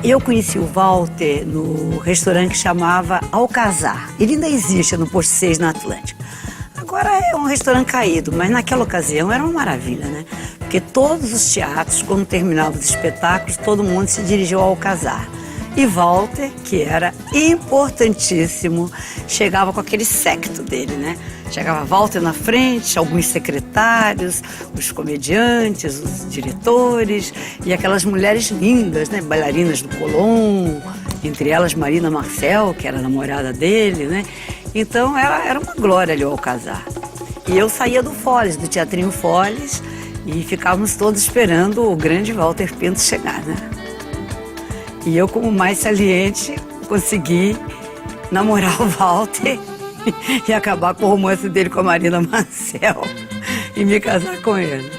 Eu conheci o Walter no restaurante que chamava Alcazar. Ele ainda existe no Posto 6, na Atlântica. Agora é um restaurante caído, mas naquela ocasião era uma maravilha, né? Porque todos os teatros, quando terminavam os espetáculos, todo mundo se dirigiu ao Alcazar. E Walter, que era importantíssimo, chegava com aquele séquito dele, né? Chegava Walter na frente, alguns secretários, os comediantes, os diretores e aquelas mulheres lindas, né? Bailarinas do Colón, entre elas Marina Marcel, que era a namorada dele, né? Então era uma glória ali ao Alcazar. E eu saía do Follies, do Teatrinho Follies, e ficávamos todos esperando o grande Walter Pinto chegar, né? E eu, como mais saliente, consegui namorar o Walter e acabar com o romance dele com a Marina Marcel e me casar com ele.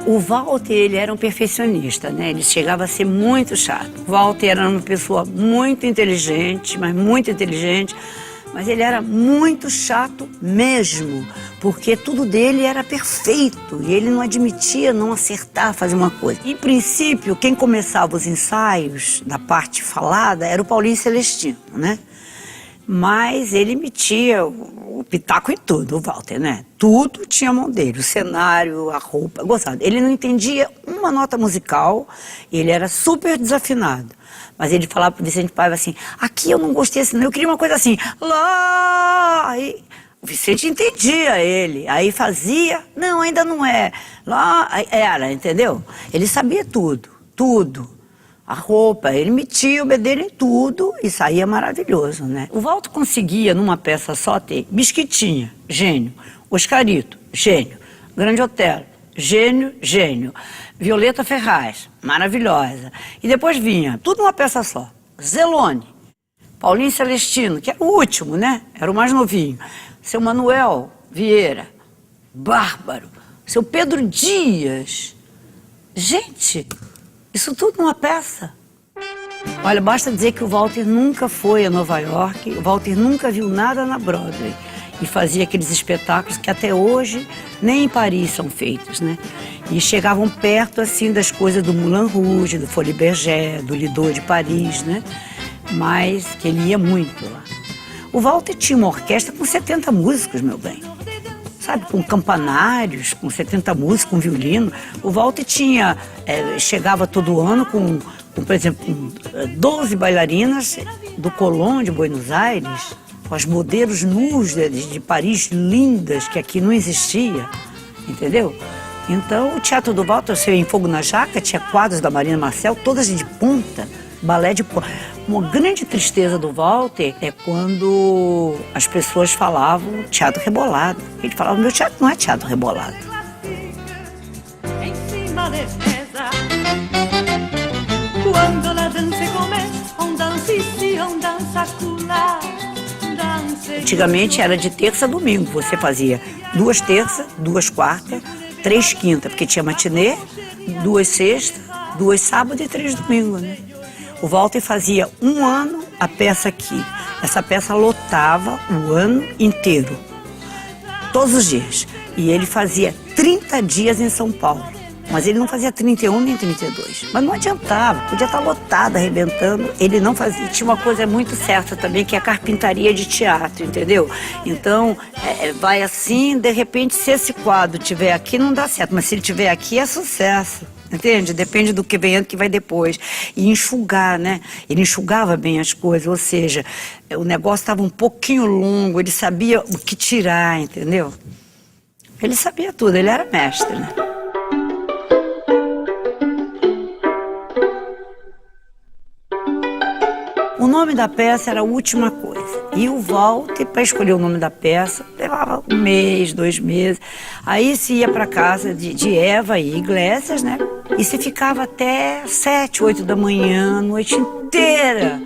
O Walter, ele era um perfeccionista, né? Ele chegava a ser muito chato. O Walter era uma pessoa muito inteligente, mas ele era muito chato mesmo, porque tudo dele era perfeito e ele não admitia não acertar, fazer uma coisa. Em princípio, quem começava os ensaios da parte falada era o Paulinho Celestino, né? Mas ele metia o pitaco em tudo, o Walter, né? Tudo tinha a mão dele, o cenário, a roupa, gostava. Ele não entendia uma nota musical, ele era super desafinado. Mas ele falava pro Vicente Paiva assim, aqui eu não gostei assim, eu queria uma coisa assim, lá... Aí, o Vicente entendia ele, aí fazia, não, ainda não é, lá, era, entendeu? Ele sabia tudo, tudo. A roupa, ele metia o bedelho em tudo e saía maravilhoso, né? O Walter conseguia, numa peça só, ter Mesquitinha, gênio, Oscarito, gênio, Grande Otelo, gênio, gênio, Violeta Ferraz, maravilhosa. E depois vinha, tudo numa peça só, Zelone, Paulinho Celestino, que era o último, né? Era o mais novinho, seu Manuel Vieira, bárbaro, seu Pedro Dias. Gente... Isso tudo numa peça. Olha, basta dizer que o Walter nunca foi a Nova York, o Walter nunca viu nada na Broadway. E fazia aqueles espetáculos que até hoje nem em Paris são feitos, né? E chegavam perto, assim, das coisas do Moulin Rouge, do Folies Bergère, do Lido de Paris, né? Mas que ele ia muito lá. O Walter tinha uma orquestra com 70 músicos, meu bem. Sabe, com campanários, com 70 músicos, com violino. O Walter tinha, chegava todo ano com, por exemplo, com 12 bailarinas do Colón de Buenos Aires, com as modelos nus de Paris, lindas, que aqui não existia, entendeu? Então, o Teatro do Walter, você em Fogo na Jaca, tinha quadros da Marina Marcel, todas de ponta, balé de ponta. Uma grande tristeza do Walter é quando as pessoas falavam teatro rebolado. Ele falava, meu teatro não é teatro rebolado. Antigamente era de terça a domingo. Você fazia 2 terças, 2 quartas, 3 quintas, porque tinha matinê, 2 sextas, 2 sábados e 3 domingos, né? O Walter fazia 1 ano a peça aqui. Essa peça lotava o ano inteiro, todos os dias. E ele fazia 30 dias em São Paulo. Mas ele não fazia 31 nem 32. Mas não adiantava, podia estar lotado, arrebentando. Ele não fazia. Tinha uma coisa muito certa também, que é a carpintaria de teatro, entendeu? Então, vai assim, de repente, se esse quadro tiver aqui, não dá certo. Mas se ele tiver aqui, é sucesso. Entende? Depende do que vem antes, que vai depois. E enxugar, né? Ele enxugava bem as coisas, ou seja, o negócio estava um pouquinho longo, ele sabia o que tirar, entendeu? Ele sabia tudo, ele era mestre, né? O nome da peça era a última coisa. E o Walter, para escolher o nome da peça, levava 1 mês, 2 meses. Aí se ia para casa de Eva e Iglesias, né? E se ficava até 7, 8 da manhã, a noite inteira.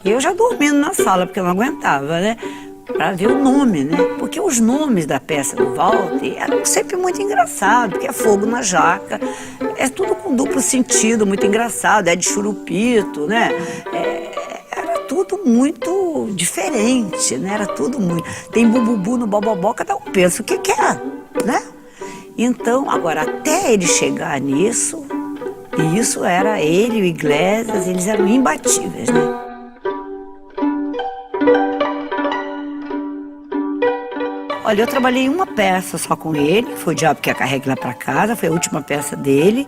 Eu já dormindo na sala, porque eu não aguentava, né? Para ver o nome, né? Porque os nomes da peça do Walter eram sempre muito engraçados, que é Fogo na Jaca, é tudo com duplo sentido, muito engraçado, é de Churupito, né? Era tudo muito diferente, né? Era tudo muito... Tem Bububu no Bobobó, cada um pensa o que quer, né? Então, agora, até ele chegar nisso, e isso era ele e o Iglesias, eles eram imbatíveis, né? Olha, eu trabalhei uma peça só com ele, foi O Diabo que a Carregue Lá Pra Casa, foi a última peça dele.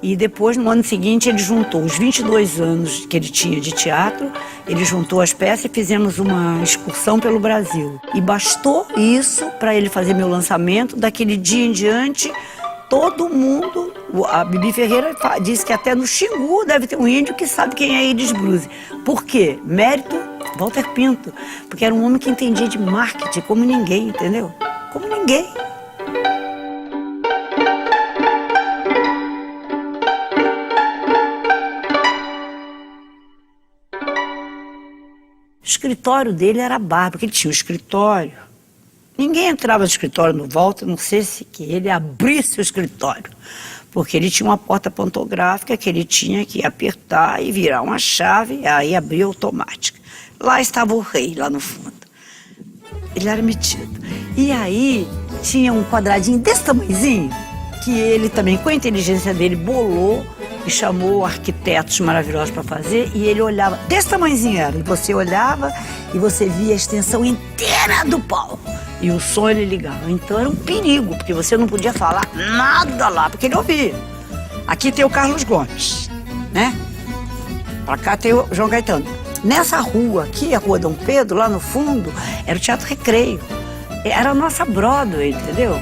E depois, no ano seguinte, ele juntou os 22 anos que ele tinha de teatro, ele juntou as peças e fizemos uma excursão pelo Brasil. E bastou isso para ele fazer meu lançamento. Daquele dia em diante, todo mundo... A Bibi Ferreira disse que até no Xingu deve ter um índio que sabe quem é Iris Bruce. Por quê? Mérito Walter Pinto, porque era um homem que entendia de marketing como ninguém, entendeu? Como ninguém. O escritório dele era bárbaro, porque ele tinha um escritório. Ninguém entrava no escritório no Walter, não sei se que ele abrisse o escritório, porque ele tinha uma porta pantográfica que ele tinha que apertar e virar uma chave, e aí abria automática. Lá estava o rei, lá no fundo. Ele era metido. E aí tinha um quadradinho desse tamanhozinho, que ele também, com a inteligência dele, bolou e chamou arquitetos maravilhosos para fazer, e ele olhava, desse tamanhozinho era, e você olhava e você via a extensão inteira do palco. E o som ele ligava. Então era um perigo, porque você não podia falar nada lá, porque ele ouvia. Aqui tem o Carlos Gomes, né? Pra cá tem o João Caetano. Nessa rua aqui, a Rua Dom Pedro, lá no fundo, era o Teatro Recreio. Era a nossa Broadway, entendeu?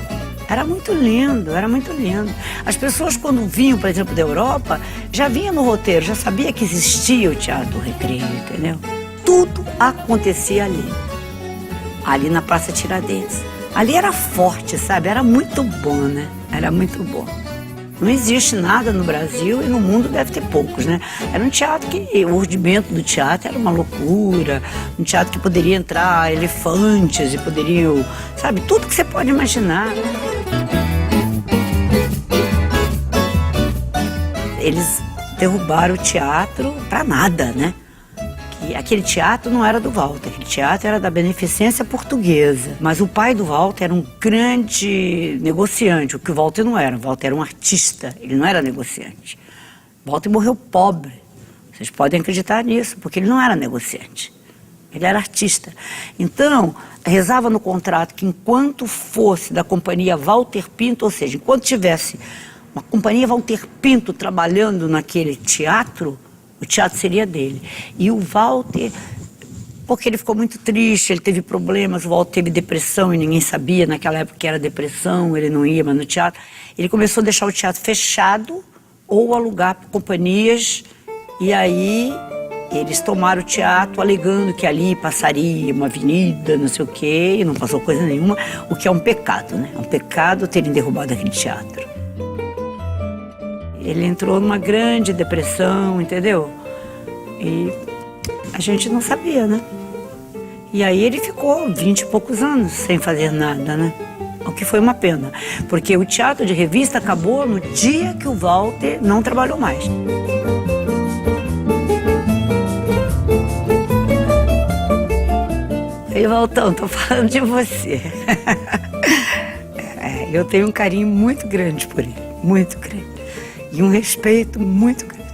Era muito lindo, era muito lindo. As pessoas, quando vinham, por exemplo, da Europa, já vinham no roteiro, já sabia que existia o Teatro Recreio, entendeu? Tudo acontecia ali. Ali na Praça Tiradentes. Ali era forte, sabe? Era muito bom, né? Era muito bom. Não existe nada no Brasil e no mundo deve ter poucos, né? Era um teatro que, o urdimento do teatro era uma loucura, um teatro que poderia entrar elefantes e poderiam, sabe, tudo que você pode imaginar. Eles derrubaram o teatro pra nada, né? E aquele teatro não era do Walter, aquele teatro era da Beneficência Portuguesa. Mas o pai do Walter era um grande negociante, o que o Walter não era. O Walter era um artista, ele não era negociante. O Walter morreu pobre, vocês podem acreditar nisso, porque ele não era negociante, ele era artista. Então, rezava no contrato que enquanto fosse da companhia Walter Pinto, ou seja, enquanto tivesse uma companhia Walter Pinto trabalhando naquele teatro, o teatro seria dele. E o Walter, porque ele ficou muito triste, ele teve problemas, o Walter teve depressão e ninguém sabia naquela época que era depressão, ele não ia mais no teatro. Ele começou a deixar o teatro fechado ou alugar para companhias, e aí eles tomaram o teatro alegando que ali passaria uma avenida, não sei o quê, e não passou coisa nenhuma, o que é um pecado, né? É um pecado terem derrubado aquele teatro. Ele entrou numa grande depressão, entendeu? E a gente não sabia, né? E aí ele ficou 20 e poucos anos sem fazer nada, né? O que foi uma pena, porque o teatro de revista acabou no dia que o Walter não trabalhou mais. Ei, Waltão, tô falando de você. Eu tenho um carinho muito grande por ele, muito grande. E um respeito muito grande.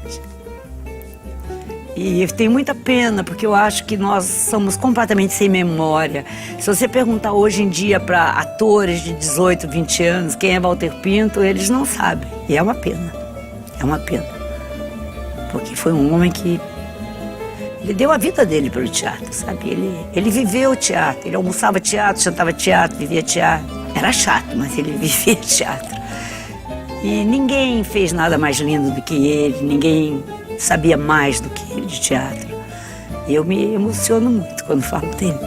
E eu tenho muita pena, porque eu acho que nós somos completamente sem memória. Se você perguntar hoje em dia para atores de 18, 20 anos quem é Walter Pinto, eles não sabem. E é uma pena. É uma pena. Porque foi um homem que... ele deu a vida dele pelo teatro, sabe? Ele viveu o teatro. Ele almoçava teatro, jantava teatro, vivia teatro. Era chato, mas ele vivia teatro. E ninguém fez nada mais lindo do que ele, ninguém sabia mais do que ele de teatro. E eu me emociono muito quando falo dele.